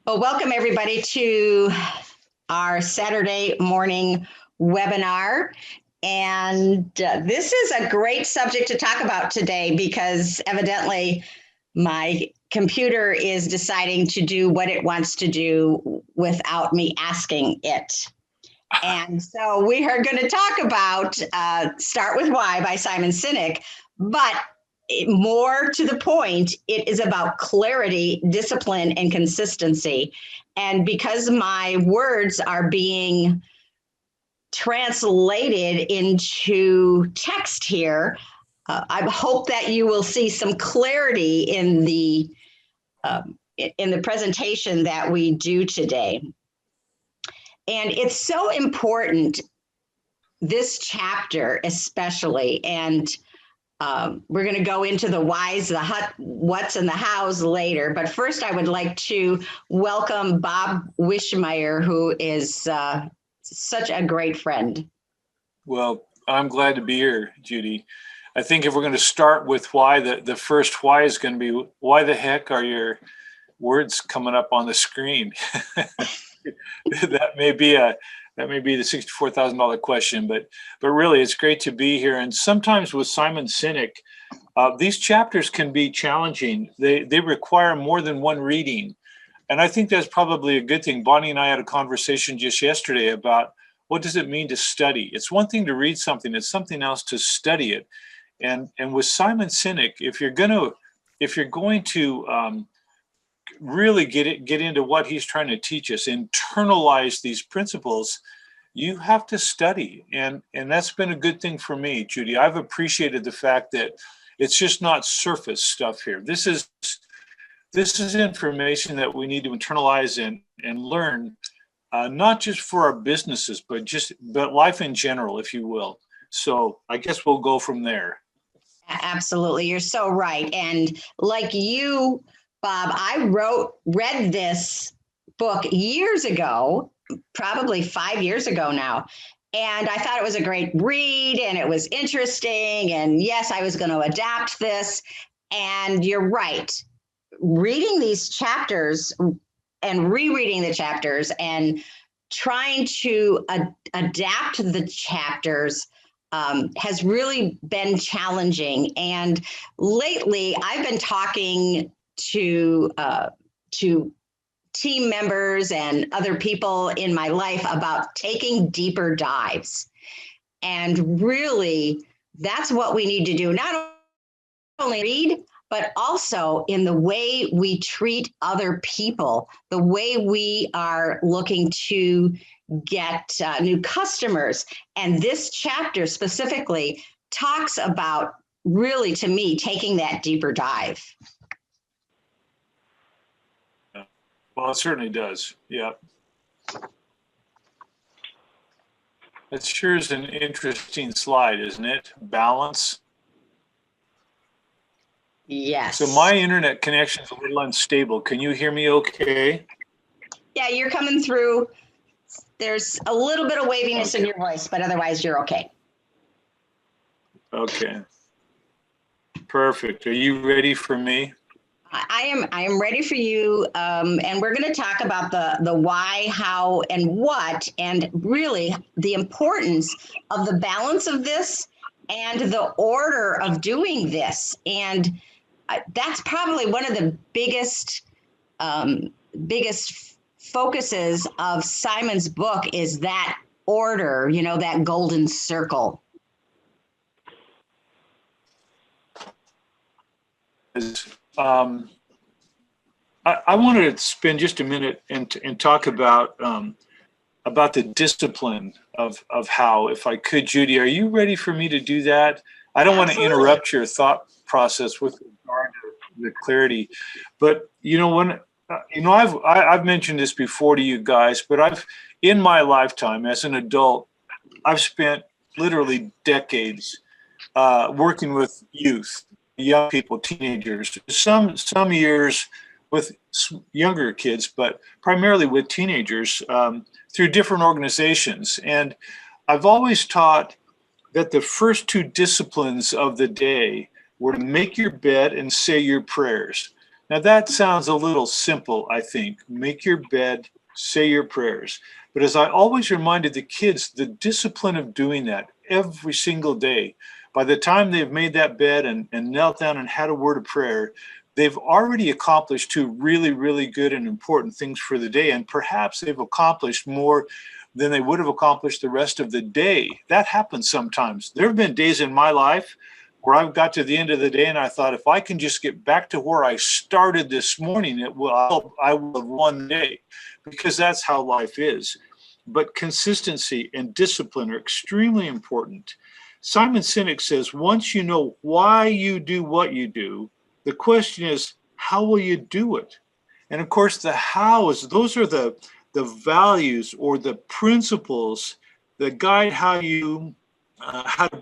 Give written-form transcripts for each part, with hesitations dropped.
Well, welcome everybody to our Saturday morning webinar. And this is a great subject to talk about today because evidently my computer is deciding to do what it wants to do without me asking it. And so we are going to talk about Start With Why by Simon Sinek, but more to the point, it is about clarity, discipline, and consistency. And because my words are being translated into text here, I hope that you will see some clarity in the presentation that we do today. And it's so important, this chapter especially, and we're going to go into the whys, the what's, and the hows later. But first, I would like to welcome Bob Wischmeier, who is such a great friend. Well, I'm glad to be here, Judy. I think if we're going to start with why, the first why is going to be, why the heck are your words coming up on the screen? That may be the $64,000 question, but really it's great to be here. And sometimes with Simon Sinek, these chapters can be challenging. They require more than one reading. And I think that's probably a good thing. Bonnie and I had a conversation just yesterday about what does it mean to study? It's one thing to read something, it's something else to study it. And with Simon Sinek, if you're going to really get into what he's trying to teach us, internalize these principles, you have to study. And that's been a good thing for me, Judy. I've appreciated the fact that it's just not surface stuff here. This is information that we need to internalize and learn, not just for our businesses, but life in general, if you will. So I guess we'll go from there. Absolutely. You're so right. And like you, Bob, I read this book years ago, probably 5 years ago now. And I thought it was a great read and it was interesting. And yes, I was going to adapt this. And you're right. Reading these chapters and rereading the chapters and trying to adapt the chapters has really been challenging. And lately, I've been talking to team members and other people in my life about taking deeper dives. And really, that's what we need to do. Not only read, but also in the way we treat other people, the way we are looking to get new customers. And this chapter specifically talks about, really, to me, taking that deeper dive. Well, it certainly does. Yeah. It sure is an interesting slide, isn't it? Balance. Yes. So my internet connection is a little unstable. Can you hear me okay? Yeah, you're coming through. There's a little bit of waviness in your voice, but otherwise you're okay. Okay. Perfect. Are you ready for me? I am ready for you. And we're going to talk about the why, how, and what, and really the importance of the balance of this and the order of doing this. And that's probably one of the biggest focuses of Simon's book is that order, that golden circle. I wanted to spend just a minute and talk about the discipline of how, if I could, Judy, are you ready for me to do that? I don't want to interrupt your thought process with regard to the clarity, but I've mentioned this before to you guys, but in my lifetime as an adult, I've spent literally decades working with youth, young people, teenagers, some years with younger kids, but primarily with teenagers through different organizations. And I've always taught that the first two disciplines of the day were to make your bed and say your prayers. Now that sounds a little simple, I think. Make your bed, say your prayers. But as I always reminded the kids, the discipline of doing that every single day, by the time they've made that bed and knelt down and had a word of prayer, they've already accomplished two really, really good and important things for the day. And perhaps they've accomplished more than they would have accomplished the rest of the day. That happens sometimes. There have been days in my life where I've got to the end of the day and I thought, if I can just get back to where I started this morning, I will have won the day, because that's how life is. But consistency and discipline are extremely important. Simon Sinek says, once you know why you do what you do, the question is, how will you do it? And of course, the how is, those are the values or the principles that guide how to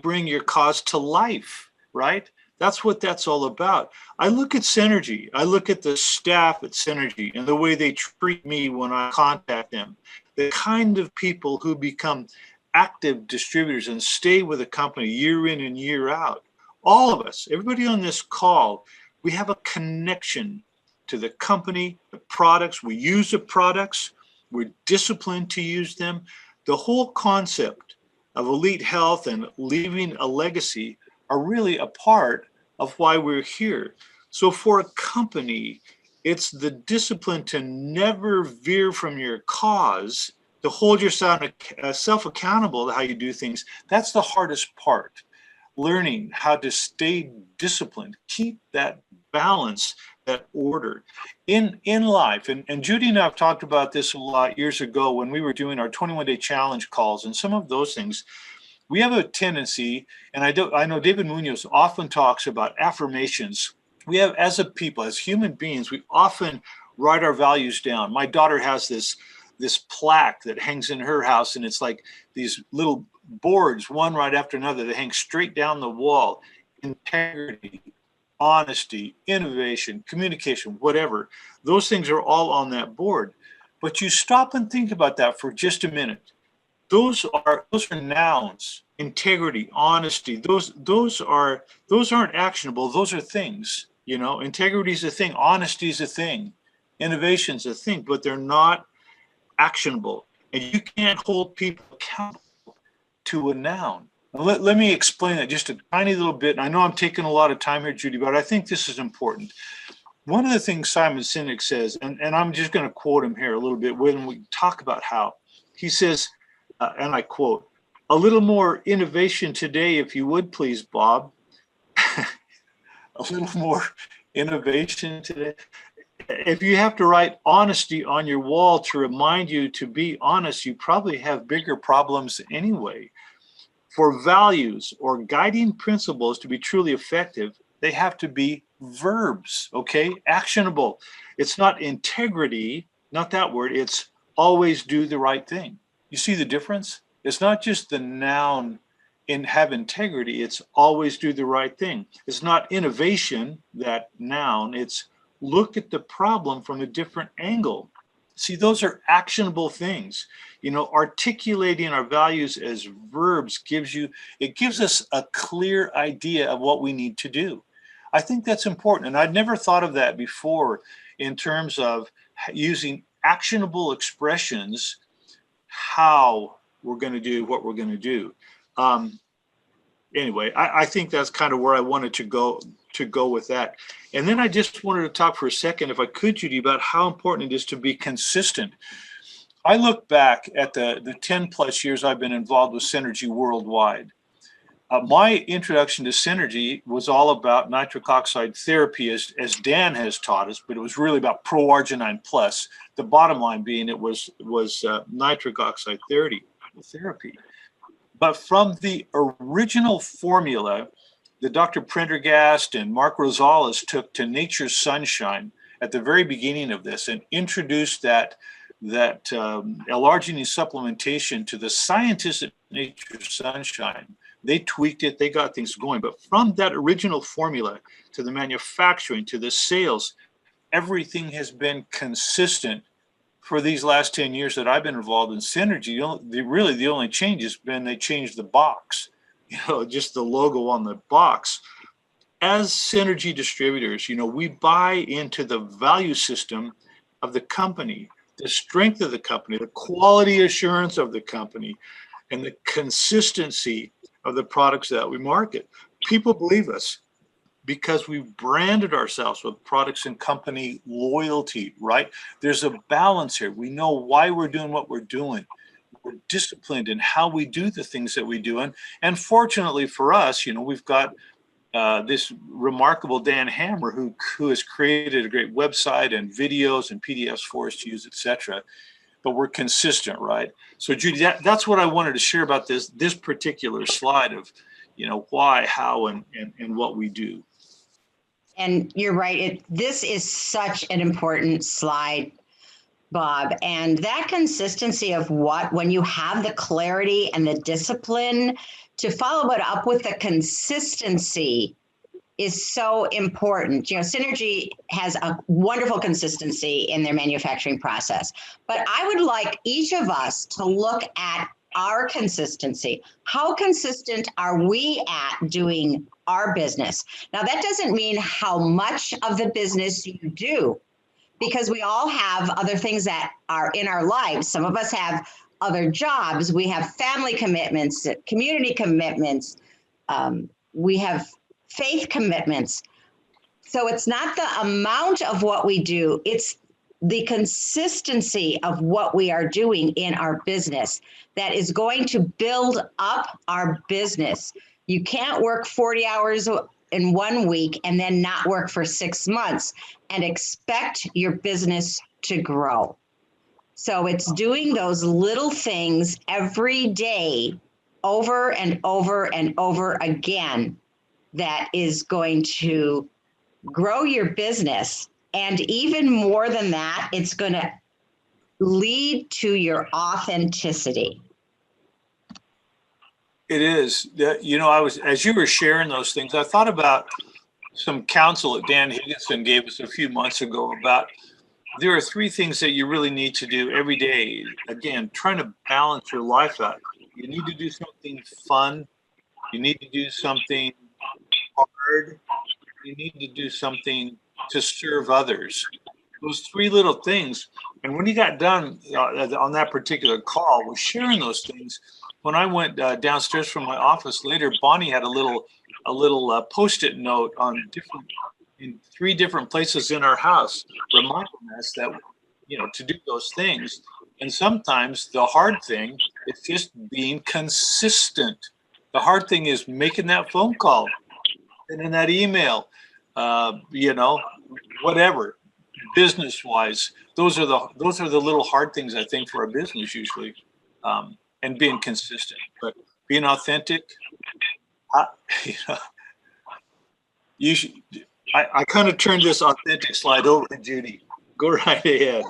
bring your cause to life, right? That's what that's all about. I look at Synergy. I look at the staff at Synergy and the way they treat me when I contact them, the kind of people who become active distributors and stay with a company year in and year out. All of us, everybody on this call, we have a connection to the company, the products. We use the products. We're disciplined to use them. The whole concept of elite health and leaving a legacy are really a part of why we're here. So for a company, it's the discipline to never veer from your cause, to hold yourself accountable to how you do things. That's the hardest part. Learning how to stay disciplined, keep that balance, that order in life. And Judy and I have talked about this a lot years ago when we were doing our 21-day challenge calls and some of those things. We have a tendency, and I know David Munoz often talks about affirmations. We have, as a people, as human beings, we often write our values down. My daughter has this plaque that hangs in her house, and it's like these little boards, one right after another, that hang straight down the wall. Integrity, honesty, innovation, communication, whatever. Those things are all on that board. But you stop and think about that for just a minute. Those are nouns. Integrity, honesty. Those aren't actionable. Those are things. You know, integrity is a thing. Honesty is a thing. Innovation is a thing, but they're not actionable. And you can't hold people accountable to a noun. Let me explain that just a tiny little bit. I know I'm taking a lot of time here, Judy, but I think this is important. One of the things Simon Sinek says, and I'm just going to quote him here a little bit when we talk about how, he says, and I quote, "A little more innovation today, if you would, please, Bob." A little more innovation today. If you have to write honesty on your wall to remind you to be honest, you probably have bigger problems anyway. For values or guiding principles to be truly effective, they have to be verbs, okay? Actionable. It's not integrity, not that word, it's always do the right thing. You see the difference? It's not just the noun in have integrity, it's always do the right thing. It's not innovation, that noun, it's look at the problem from a different angle. See, those are actionable things. You know, articulating our values as verbs gives us a clear idea of what we need to do. I think that's important. And I'd never thought of that before in terms of using actionable expressions, how we're going to do what we're going to do. Anyway, I think that's kind of where I wanted to go with that. And then I just wanted to talk for a second, if I could, Judy, about how important it is to be consistent. I look back at the 10 plus years I've been involved with Synergy worldwide. My introduction to Synergy was all about nitric oxide therapy, as Dan has taught us, but it was really about Pro-Arginine Plus. The bottom line being it was nitric oxide therapy. But from the original formula that Dr. Prendergast and Mark Rosales took to Nature's Sunshine at the very beginning of this and introduced that L-arginine supplementation to the scientists at Nature's Sunshine, they tweaked it, they got things going. But from that original formula to the manufacturing to the sales, everything has been consistent for these last 10 years that I've been involved in Synergy. The only change has been they changed the box, just the logo on the box. as synergy distributors, we buy into the value system of the company, the strength of the company, the quality assurance of the company, and the consistency of the products that we market. People believe us because we've branded ourselves with products and company loyalty, right? There's a balance here. We know why we're doing what we're doing. We're disciplined in how we do the things that we do. And fortunately for us, we've got this remarkable Dan Hammer who has created a great website and videos and PDFs for us to use, etc. But we're consistent, right? So Judy, that's what I wanted to share about this particular slide of, why, how, and what we do. And you're right. This is such an important slide, Bob. And that consistency of when you have the clarity and the discipline to follow it up with the consistency is so important. Synergy has a wonderful consistency in their manufacturing process, but I would like each of us to look at our consistency. How consistent are we at doing our business? Now, that doesn't mean how much of the business you do, because we all have other things that are in our lives. Some of us have other jobs. We have family commitments, community commitments. We have faith commitments. So it's not the amount of what we do, it's the consistency of what we are doing in our business that is going to build up our business. You can't work 40 hours in 1 week and then not work for 6 months and expect your business to grow. So it's doing those little things every day over and over and over again that is going to grow your business. And even more than that, it's going to lead to your authenticity. It is. As you were sharing those things, I thought about some counsel that Dan Higginson gave us a few months ago about there are 3 things that you really need to do every day. Again, trying to balance your life out. You need to do something fun. You need to do something hard. You need to do something to serve others. Those 3 little things. And when he got done on that particular call with sharing those things, when I went downstairs from my office later, Bonnie had a little Post-it note in 3 different places in our house, reminding us that to do those things. And sometimes the hard thing is just being consistent. The hard thing is making that phone call, sending that email, whatever, business-wise. Those are the little hard things, I think, for a business usually, and being consistent. But being authentic, I kind of turned this authentic slide over to Judy. Go right ahead.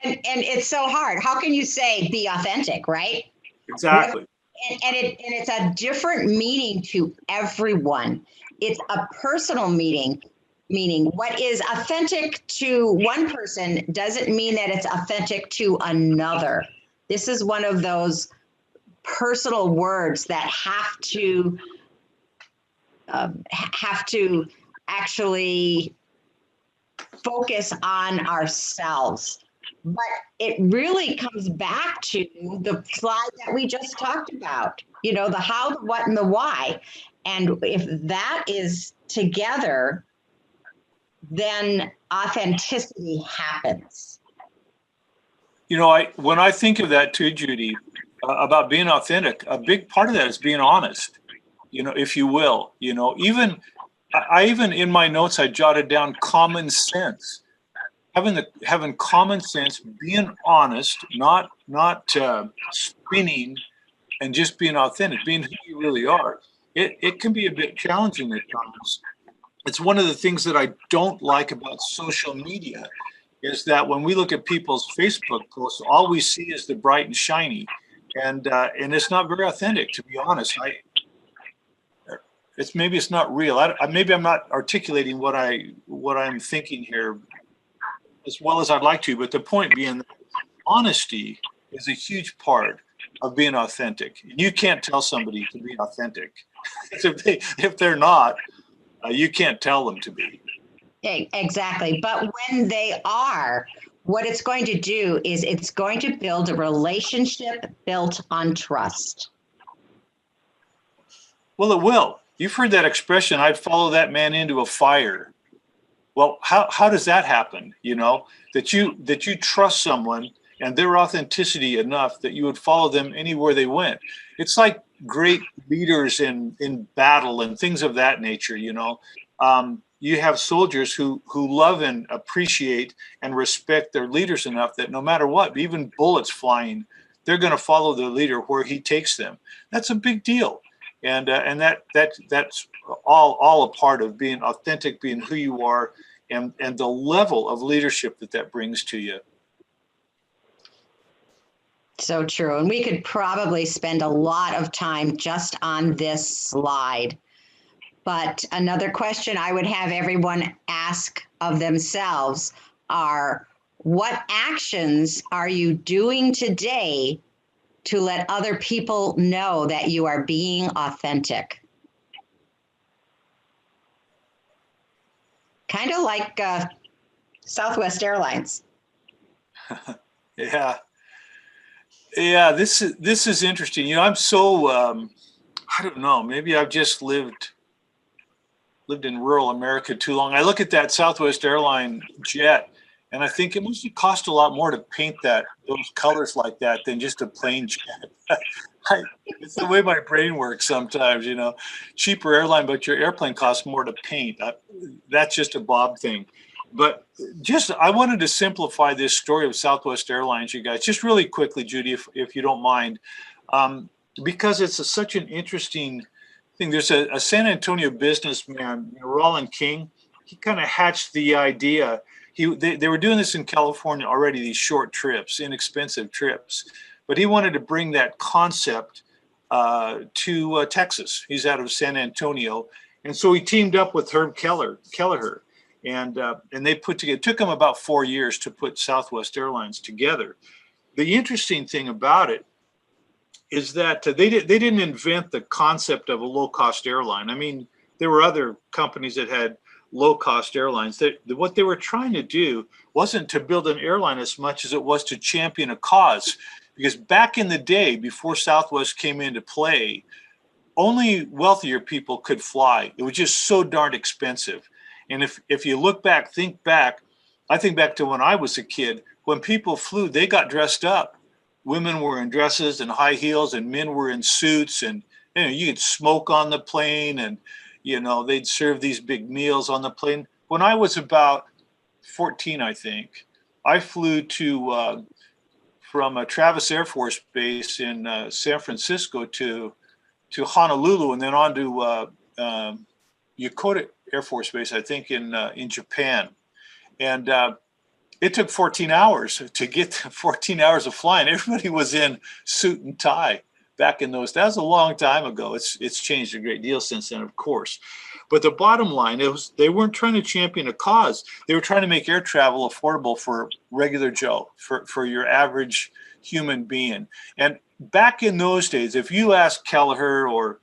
And it's so hard. How can you say be authentic, right? Exactly. And it's a different meaning to everyone. It's a personal meaning. Meaning what is authentic to one person doesn't mean that it's authentic to another. This is one of those personal words that have to actually focus on ourselves. But it really comes back to the slide that we just talked about, the how, the what, and the why. And if that is together, then authenticity happens. When I think of that too, Judy, about being authentic, a big part of that is being honest, if you will. Even in my notes, I jotted down common sense. Having common sense, being honest, not spinning, and just being authentic, being who you really are. It can be a bit challenging at times. It's one of the things that I don't like about social media is that when we look at people's Facebook posts, all we see is the bright and shiny, and it's not very authentic, to be honest. Maybe it's not real. Maybe I'm not articulating what I'm thinking here as well as I'd like to, but the point being that honesty is a huge part of being authentic. You can't tell somebody to be authentic if they're not. You can't tell them to be. Exactly. But when they are, what it's going to do is it's going to build a relationship built on trust. Well, it will. You've heard that expression, I'd follow that man into a fire. Well, how does that happen? That you trust someone and their authenticity enough that you would follow them anywhere they went. It's like great leaders in battle and things of that nature. You have soldiers who love and appreciate and respect their leaders enough that no matter what, even bullets flying, they're going to follow their leader where he takes them. That's a big deal. And that's all a part of being authentic, being who you are, and the level of leadership that brings to you. So true. And we could probably spend a lot of time just on this slide. But another question I would have everyone ask of themselves are, what actions are you doing today to let other people know that you are being authentic? Kind of like Southwest Airlines. Yeah. This is interesting. I'm so I don't know. Maybe I've just lived in rural America too long. I look at that Southwest airline jet, and I think it must have cost a lot more to paint those colors like that than just a plain jet. It's the way my brain works sometimes. Cheaper airline, but your airplane costs more to paint. That's just a Bob thing. But I wanted to simplify this story of Southwest Airlines, you guys, just really quickly, Judy, if you don't mind, because it's such an interesting thing. There's a San Antonio businessman, Roland King. He kind of hatched the idea. They were doing this in California already, these short trips, inexpensive trips. But he wanted to bring that concept to Texas. He's out of San Antonio. And so he teamed up with Herb Kelleher. And they put together, it took them about 4 years to put Southwest Airlines together. The interesting thing about it is that they didn't invent the concept of a low-cost airline. I mean, there were other companies that had low-cost airlines. What they were trying to do wasn't to build an airline as much as it was to champion a cause. Because back in the day, before Southwest came into play, only wealthier people could fly. It was just so darn expensive. And if you look back, I think back to when I was a kid, when people flew, they got dressed up. Women were in dresses and high heels, and men were in suits, and you could smoke on the plane, and they'd serve these big meals on the plane. When I was about 14, I think, I flew from Travis Air Force Base in San Francisco to Honolulu, and then on to Yokota Air Force Base, I think, in Japan. And it took 14 hours to get 14 hours of flying. Everybody was in suit and tie back in those. That was a long time ago. It's changed a great deal since then, of course. But the bottom line is they weren't trying to champion a cause. They were trying to make air travel affordable for regular Joe, for your average human being. And back in those days, if you ask Kelleher or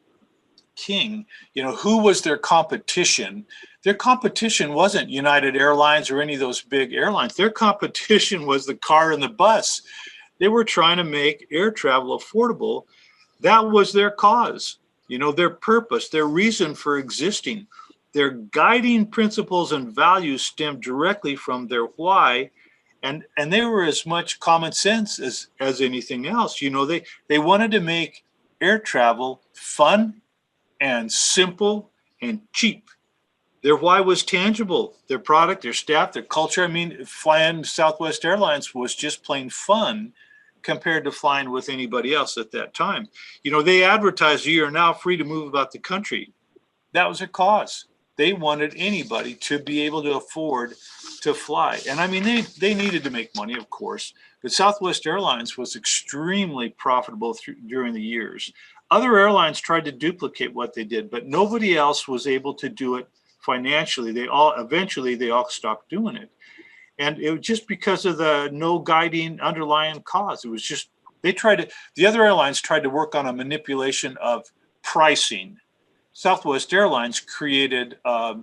King, who was their competition? Their competition wasn't United Airlines or any of those big airlines. Their competition was the car and the bus. They were trying to make air travel affordable. That was their cause, their purpose, their reason for existing. Their guiding principles and values stemmed directly from their why. And they were as much common sense as anything else. They wanted to make air travel fun and simple and cheap. Their why was tangible. Their product, their staff, their culture. I mean, flying Southwest Airlines was just plain fun compared to flying with anybody else at that time. They advertised, you are now free to move about the country. That was their cause. They wanted anybody to be able to afford to fly. And I mean, they needed to make money, of course, but Southwest Airlines was extremely profitable during the years. Other airlines tried to duplicate what they did, but nobody else was able to do it financially. Eventually they all stopped doing it. And it was just because of the no guiding underlying cause. It was just, the other airlines tried to work on a manipulation of pricing Southwest Airlines created a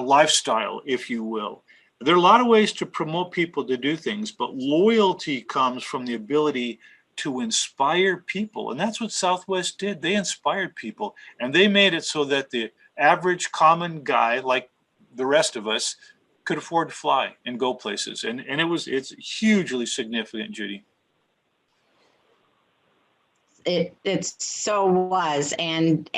lifestyle, if you will. There are a lot of ways to promote people to do things, but loyalty comes from the ability to inspire people. And that's what Southwest did. They inspired people, and they made it so that the average common guy, like the rest of us, could afford to fly and go places. And it's hugely significant, Judy. It so was. And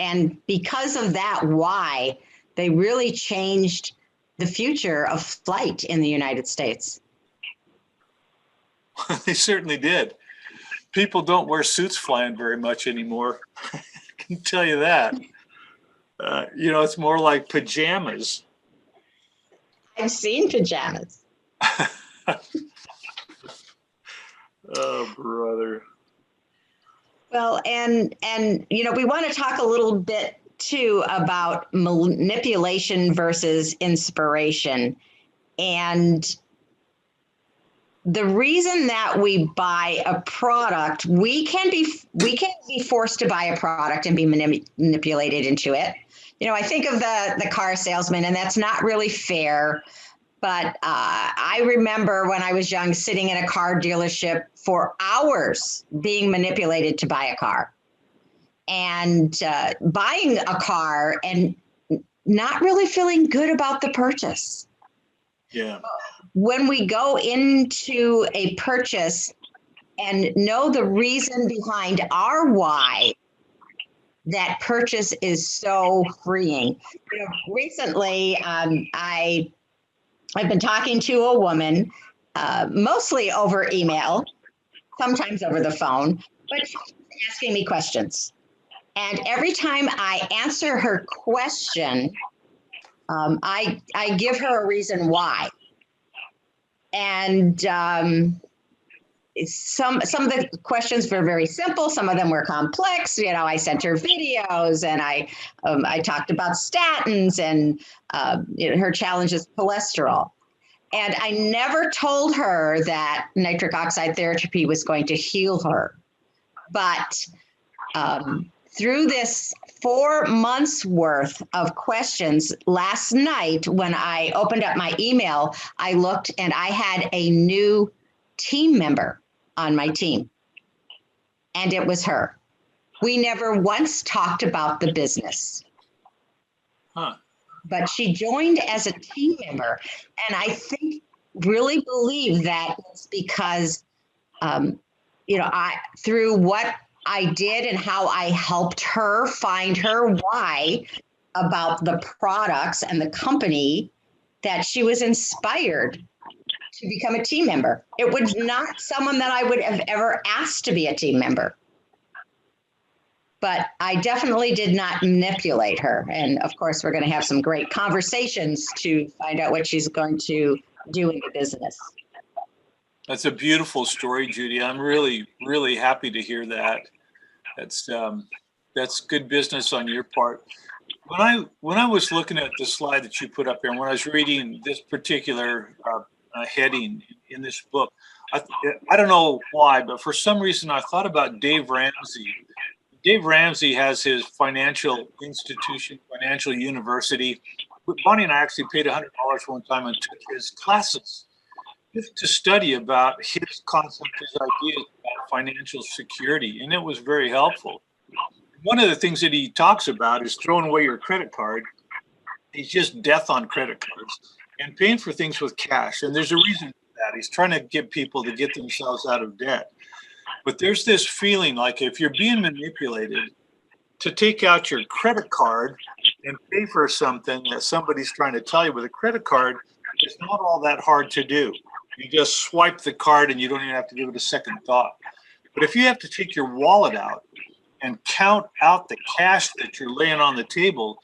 because of that, why they really changed the future of flight in the United States. They certainly did. People don't wear suits flying very much anymore. I can tell you that. It's more like pajamas. I've seen pajamas. Oh, brother. Well, and we want to talk a little bit too about manipulation versus inspiration. And the reason that we buy a product, we can be forced to buy a product and be manipulated into it. I think of the car salesman, and that's not really fair. But I remember when I was young, sitting in a car dealership for hours being manipulated to buy a car, and buying a car and not really feeling good about the purchase. Yeah. When we go into a purchase and know the reason behind our why, that purchase is so freeing. Recently, I've been talking to a woman, mostly over email, sometimes over the phone, but she's asking me questions. And every time I answer her question, I give her a reason why. And some of the questions were very simple. Some of them were complex. I sent her videos, and I talked about statins and her challenges with cholesterol. And I never told her that nitric oxide therapy was going to heal her. But through this 4 months worth of questions, last night when I opened up my email, I looked and I had a new team member on my team. And it was her. We never once talked about the business. Huh. But she joined as a team member. And I really believe that it's because, through what I did and how I helped her find her why about the products and the company, that she was inspired to become a team member. It was not someone that I would have ever asked to be a team member. But I definitely did not manipulate her. And of course, we're going to have some great conversations to find out what she's going to do in the business. That's a beautiful story, Judy. I'm really, really happy to hear that. That's good business on your part. When I was looking at the slide that you put up here, and when I was reading this particular heading in this book, I don't know why, but for some reason I thought about Dave Ramsey. Dave Ramsey has his financial institution, financial university. Bonnie and I actually paid $100 one time and took his classes just to study about his concept, his ideas about financial security, and it was very helpful. One of the things that he talks about is throwing away your credit card. He's just death on credit cards and paying for things with cash. And there's a reason for that. He's trying to get people to get themselves out of debt. But there's this feeling like if you're being manipulated to take out your credit card and pay for something that somebody's trying to tell you with a credit card, it's not all that hard to do. You just swipe the card and you don't even have to give it a second thought. But if you have to take your wallet out and count out the cash that you're laying on the table,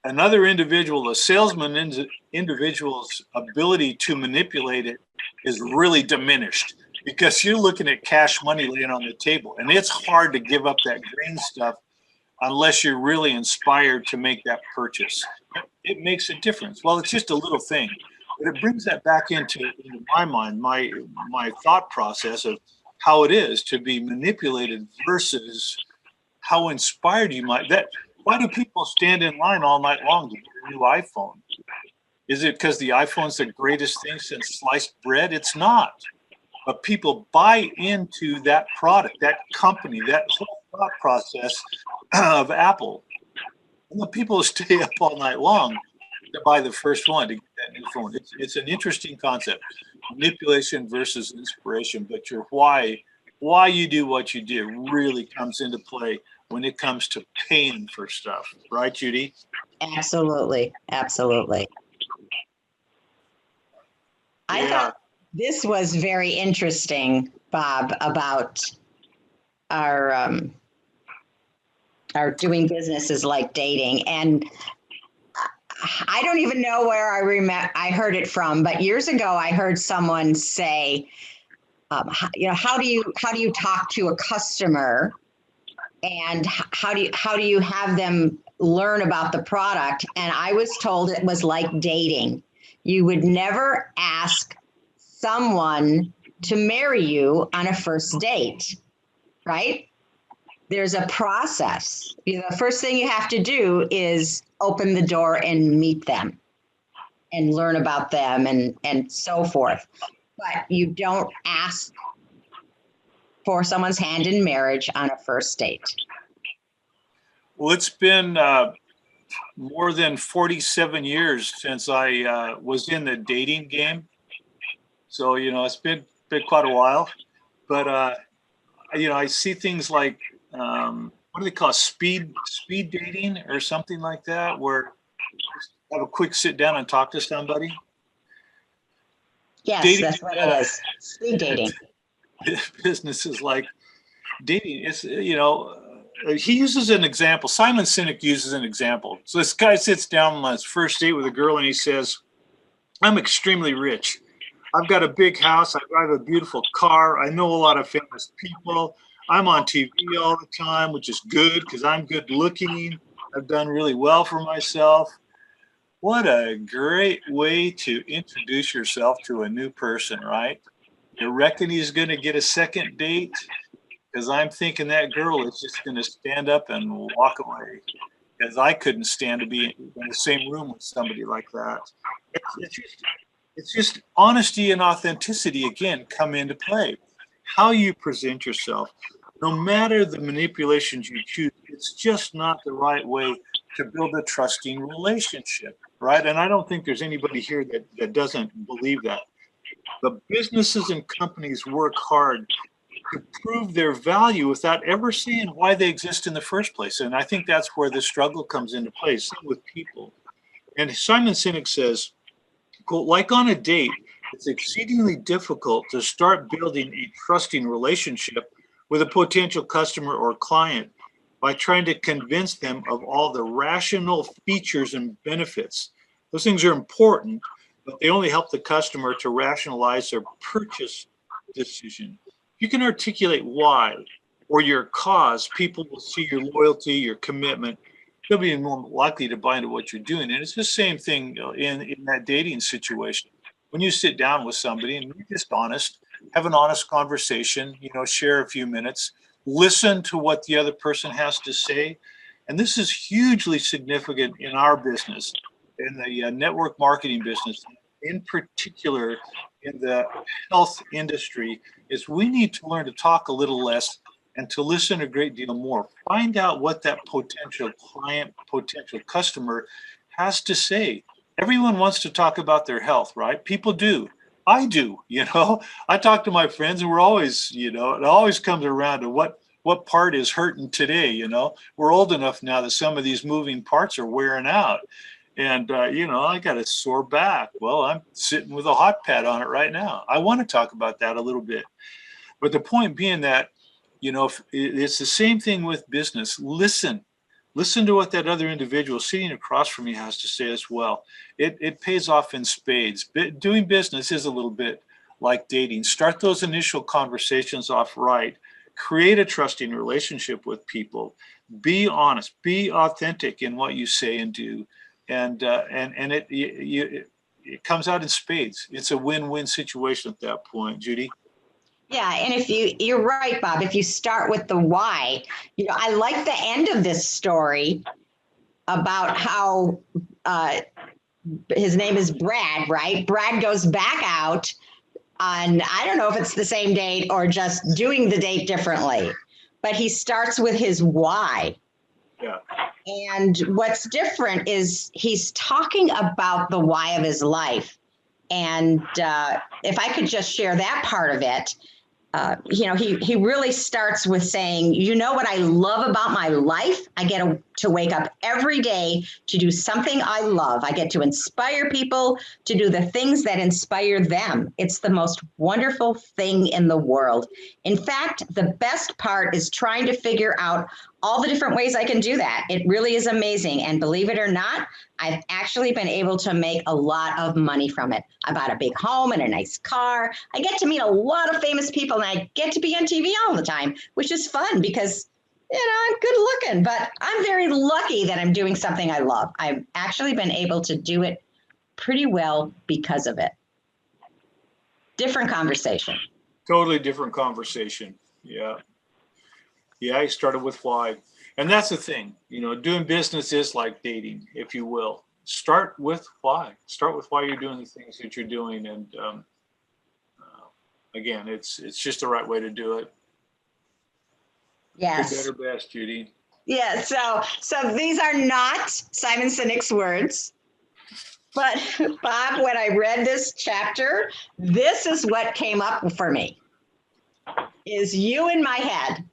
another individual, a salesman individual's ability to manipulate it is really diminished because you're looking at cash money laying on the table. And it's hard to give up that green stuff unless you're really inspired to make that purchase. It makes a difference. Well, it's just a little thing, but it brings that back into my mind, my thought process of how it is to be manipulated versus how inspired you might that. Why do people stand in line all night long to get a new iPhone? Is it because the iPhone's the greatest thing since sliced bread? It's not. But people buy into that product, that company, that whole thought process of Apple. And the people stay up all night long to buy the first one to get that new phone. It's an interesting concept, manipulation versus inspiration. But your why you do what you do really comes into play when it comes to paying for stuff. Right, Judy? Absolutely. Absolutely. I thought this was very interesting, Bob, about our doing business is like dating. And I don't even know where I heard it from, but years ago I heard someone say, how do you talk to a customer, and how do you have them learn about the product? And I was told it was like dating. You would never ask someone to marry you on a first date, right? There's a process. The first thing you have to do is open the door and meet them and learn about them and so forth. But you don't ask for someone's hand in marriage on a first date. Well, it's been more than 47 years since I was in the dating game. So, it's been quite a while. But, I see things like, what do they call it? Speed dating or something like that, where you have a quick sit down and talk to somebody. Yes, Dating, that's what it is. Speed dating. Business is like dating. It's, he uses an example. Simon Sinek uses an example. So this guy sits down on his first date with a girl and he says, I'm extremely rich. I've got a big house. I drive a beautiful car. I know a lot of famous people. I'm on TV all the time, which is good because I'm good looking. I've done really well for myself. What a great way to introduce yourself to a new person, right? You reckon he's going to get a second date? Because I'm thinking that girl is just going to stand up and walk away. Because I couldn't stand to be in the same room with somebody like that. It's just honesty and authenticity, again, come into play. How you present yourself, no matter the manipulations you choose, it's just not the right way to build a trusting relationship, right? And I don't think there's anybody here that doesn't believe that. But businesses and companies work hard to prove their value without ever saying why they exist in the first place. And I think that's where the struggle comes into play, same with people. And Simon Sinek says, quote, like on a date, it's exceedingly difficult to start building a trusting relationship with a potential customer or client by trying to convince them of all the rational features and benefits. Those things are important, but they only help the customer to rationalize their purchase decision. If you can articulate why or your cause, people will see your loyalty, your commitment. They'll be more likely to buy into what you're doing. And it's the same thing in that dating situation. When you sit down with somebody and you're just honest, have an honest conversation, share a few minutes, listen to what the other person has to say. And this is hugely significant in our business, in the network marketing business, in particular in the health industry, is we need to learn to talk a little less and to listen a great deal more. Find out what that potential client, potential customer has to say. Everyone wants to talk about their health, right? People do. I do, I talk to my friends and we're always, it always comes around to what part is hurting today, We're old enough now that some of these moving parts are wearing out. And, I got a sore back. Well, I'm sitting with a hot pad on it right now. I want to talk about that a little bit. But the point being that, it's the same thing with business. Listen to what that other individual sitting across from you has to say as well. It pays off in spades. Doing business is a little bit like dating. Start those initial conversations off right. Create a trusting relationship with people. Be honest. Be authentic in what you say and do. And it comes out in spades. It's a win-win situation at that point, Judy. Yeah, and if you're right, Bob, if you start with the why, I like the end of this story about how his name is Brad, right? Brad goes back out on, I don't know if it's the same date or just doing the date differently, but he starts with his why. Yeah. And what's different is he's talking about the why of his life. And if I could just share that part of it, he really starts with saying, what I love about my life? I get to wake up every day to do something I love. I get to inspire people to do the things that inspire them. It's the most wonderful thing in the world. In fact, the best part is trying to figure out all the different ways I can do that. It really is amazing. And believe it or not, I've actually been able to make a lot of money from it. I bought a big home and a nice car. I get to meet a lot of famous people and I get to be on TV all the time, which is fun because, I'm good looking, but I'm very lucky that I'm doing something I love. I've actually been able to do it pretty well because of it. Different conversation. Totally different conversation. Yeah. Yeah, I started with why. And that's the thing, doing business is like dating, if you will. Start with why. Start with why you're doing the things that you're doing. And again, it's just the right way to do it. Yes. Good, better, best, Judy. Yeah. So these are not Simon Sinek's words. But Bob, when I read this chapter, this is what came up for me. Is you in my head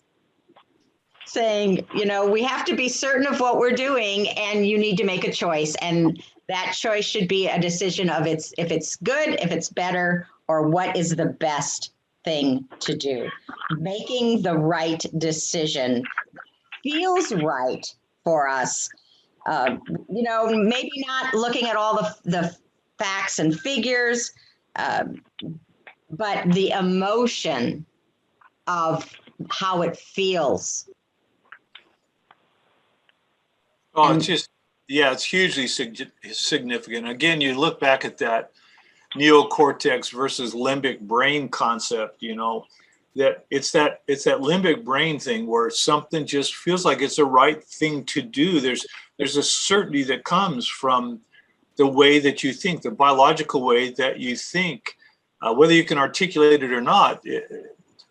saying, we have to be certain of what we're doing and you need to make a choice. And that choice should be a decision of if it's good, if it's better, or what is the best thing to do. Making the right decision feels right for us. Maybe not looking at all the facts and figures, but the emotion of how it feels. Oh, it's hugely significant. Again, you look back at that neocortex versus limbic brain concept, that it's that limbic brain thing where something just feels like it's the right thing to do. There's a certainty that comes from the way that you think, the biological way that you think, whether you can articulate it or not.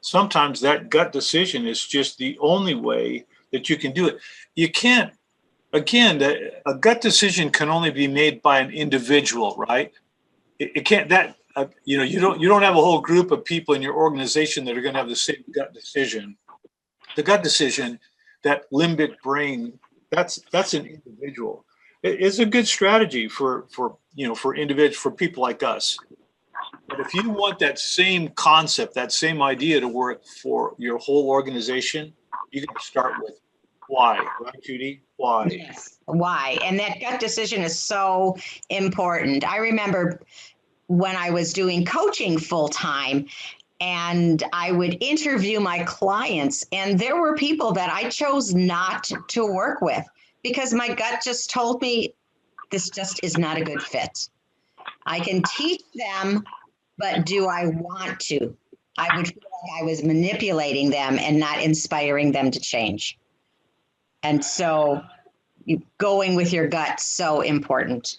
Sometimes that gut decision is just the only way that you can do it. You can't. Again, a gut decision can only be made by an individual, right? It can't you don't have a whole group of people in your organization that are going to have the same gut decision. The gut decision, that limbic brain, that's an individual. It's a good strategy for individuals, for people like us. But if you want that same concept, that same idea to work for your whole organization, you got to start with why, right, Judy? Why? Yes. Why? And that gut decision is so important. I remember when I was doing coaching full time and I would interview my clients, and there were people that I chose not to work with because my gut just told me this just is not a good fit. I can teach them, but do I want to? I would feel like I was manipulating them and not inspiring them to change. And so going with your gut, so important.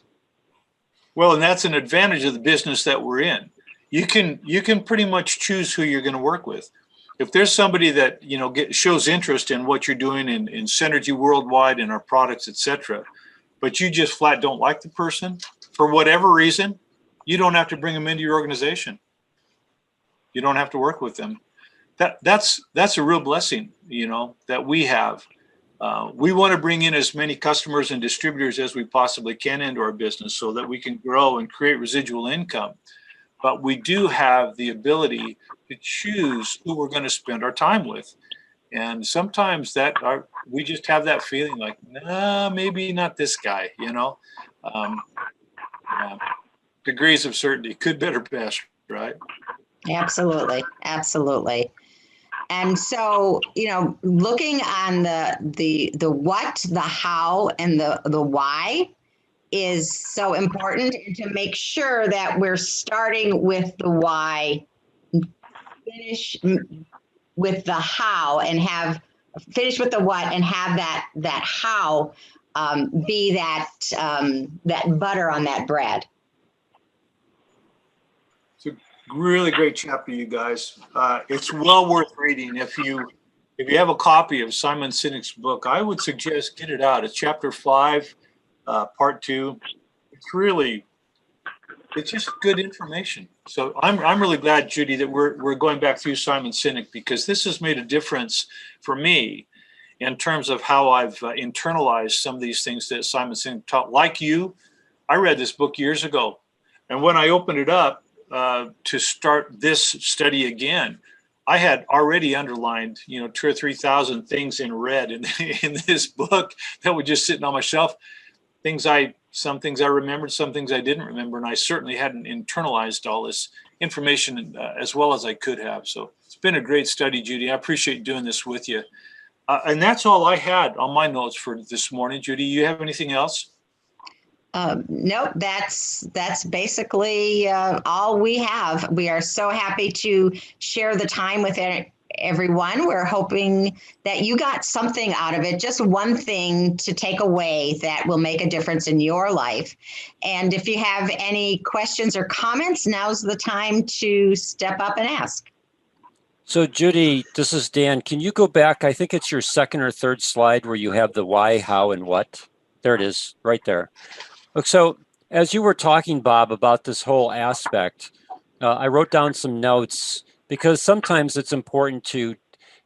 Well, and that's an advantage of the business that we're in. You can pretty much choose who you're going to work with. If there's somebody that shows interest in what you're doing in Synergy Worldwide and our products, etc., but you just flat don't like the person for whatever reason, you don't have to bring them into your organization. You don't have to work with them. That's a real blessing, that we have. We want to bring in as many customers and distributors as we possibly can into our business so that we can grow and create residual income. But we do have the ability to choose who we're going to spend our time with. And sometimes we just have that feeling like, nah, maybe not this guy, degrees of certainty, good, better, best, right? Absolutely. Absolutely. And so, looking on the what, the how, and the why is so important, and to make sure that we're starting with the why finish with the how and finish with the what and have that how be that butter on that bread. It's a really great chapter, you guys. It's well worth reading. If you have a copy of Simon Sinek's book, I would suggest get it out. It's chapter 5, part 2. It's just good information. So I'm really glad, Judy, that we're going back through Simon Sinek, because this has made a difference for me in terms of how I've internalized some of these things that Simon Sinek taught. Like you, I read this book years ago, and when I opened it up to start this study again, I had already underlined 2,000 or 3,000 things in red in this book that were just sitting on my shelf. Some things I remembered, some things I didn't remember, and I certainly hadn't internalized all this information as well as I could have. So it's been a great study, Judy. I appreciate doing this with you. And that's all I had on my notes for this morning. Judy, you have anything else? Nope, that's basically all we have. We are so happy to share the time with everyone. We're hoping that you got something out of it, just one thing to take away that will make a difference in your life. And if you have any questions or comments, now's the time to step up and ask. So Judy, this is Dan. Can you go back? I think it's your second or third slide where you have the why, how, and what. There it is, right there. So as you were talking, Bob, about this whole aspect, I wrote down some notes, because sometimes it's important to,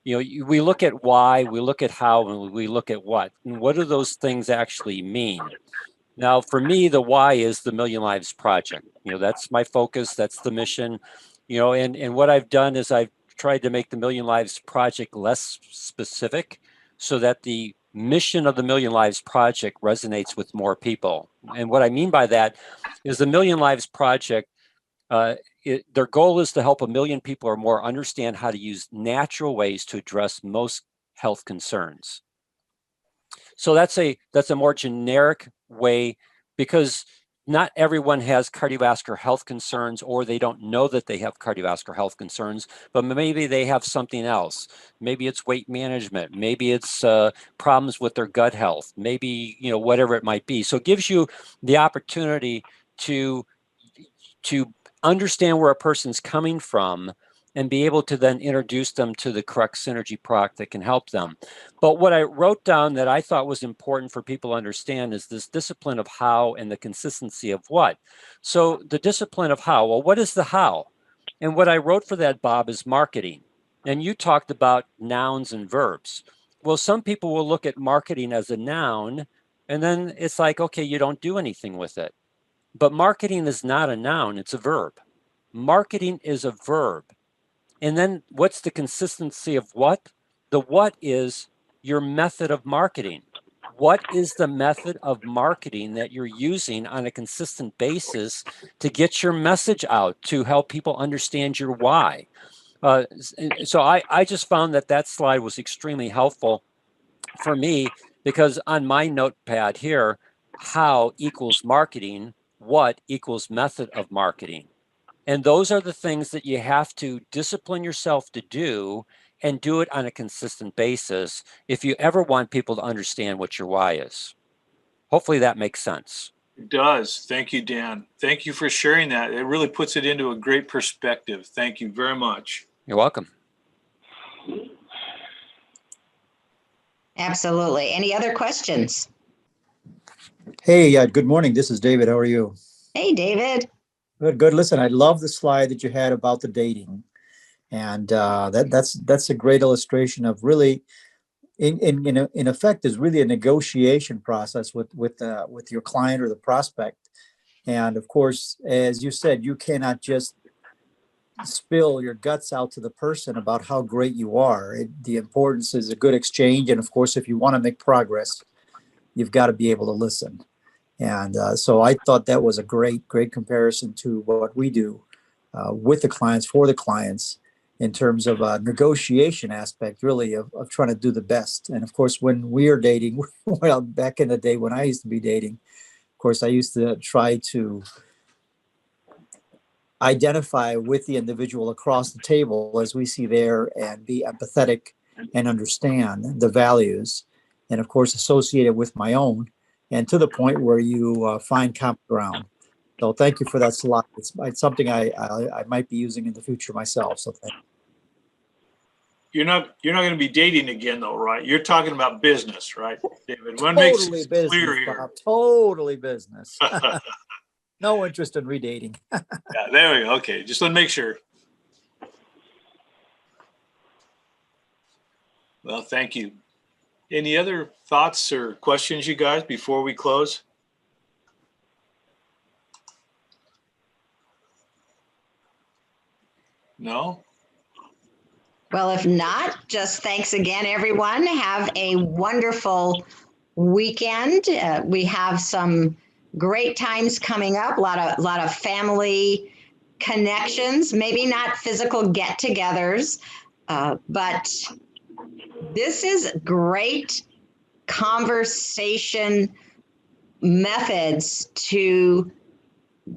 we look at why, we look at how, and we look at what. And what do those things actually mean? Now, for me, the why is the Million Lives Project. That's my focus. That's the mission. And what I've done is I've tried to make the Million Lives Project less specific so that the mission of the Million Lives Project resonates with more people. And what I mean by that is the Million Lives Project, their goal is to help 1 million people or more understand how to use natural ways to address most health concerns. So that's a more generic way, because not everyone has cardiovascular health concerns, or they don't know that they have cardiovascular health concerns, but maybe they have something else. Maybe it's weight management. Maybe it's problems with their gut health. Maybe, whatever it might be. So it gives you the opportunity to understand where a person's coming from and be able to then introduce them to the correct synergy product that can help them. But what I wrote down that I thought was important for people to understand is this discipline of how and the consistency of what. So the discipline of how, well, what is the how? And what I wrote for that, Bob, is marketing. And you talked about nouns and verbs. Well, some people will look at marketing as a noun, and then it's like, okay, you don't do anything with it. But marketing is not a noun, it's a verb. Marketing is a verb. And then what's the consistency of what? The what is your method of marketing. What is the method of marketing that you're using on a consistent basis to get your message out, to help people understand your why? So I just found that slide was extremely helpful for me, because on my notepad here, how equals marketing, what equals method of marketing. And those are the things that you have to discipline yourself to do, and do it on a consistent basis if you ever want people to understand what your why is. Hopefully that makes sense. It does. Thank you, Dan. Thank you for sharing that. It really puts it into a great perspective. Thank you very much. You're welcome. Absolutely. Any other questions? Hey, good morning. This is David. How are you? Hey, David. Good. Listen, I love the slide that you had about the dating, and that's a great illustration of really, in effect, is really a negotiation process with your client or the prospect. And of course, as you said, you cannot just spill your guts out to the person about how great you are. The importance is a good exchange, and of course, if you want to make progress, you've got to be able to listen. And so I thought that was a great comparison to what we do with the clients, for the clients, in terms of a negotiation aspect, really, of trying to do the best. And of course, when we are dating, well, back in the day when I used to be dating, of course, I used to try to identify with the individual across the table as we see there and be empathetic and understand the values, and of course associate it with my own, and to the point where you find common ground. So thank you for that slide. It's something I might be using in the future myself. So thank you. You're not going to be dating again, though, right? You're talking about business, right, David? What Totally makes it business, clear here? Bob. Totally business. No interest in redating. Yeah, there we go. Okay, just want to make sure. Well, thank you. Any other thoughts or questions, you guys, before we close? No? Well, if not, just thanks again, everyone. Have a wonderful weekend. We have some great times coming up. A lot of family connections. Maybe not physical get-togethers, but this is great conversation methods to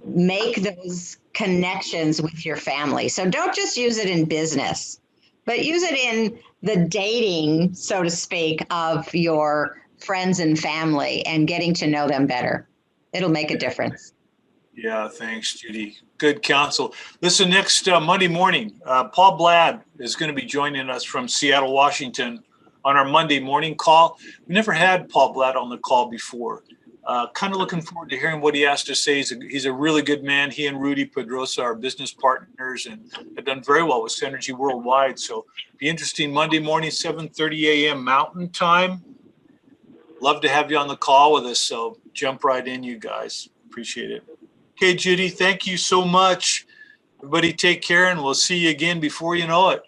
make those connections with your family. So don't just use it in business, but use it in the dating, so to speak, of your friends and family and getting to know them better. It'll make a difference. Yeah, thanks, Judy. Good counsel. Listen, next Monday morning, Paul Bladd is going to be joining us from Seattle, Washington on our Monday morning call. We never had Paul Bladd on the call before. Kind of looking forward to hearing what he has to say. He's a really good man. He and Rudy Pedrosa are business partners and have done very well with Synergy Worldwide. So be interesting Monday morning, 7:30 a.m. Mountain Time. Love to have you on the call with us. So jump right in, you guys. Appreciate it. Okay, Judy, thank you so much. Everybody take care, and we'll see you again before you know it.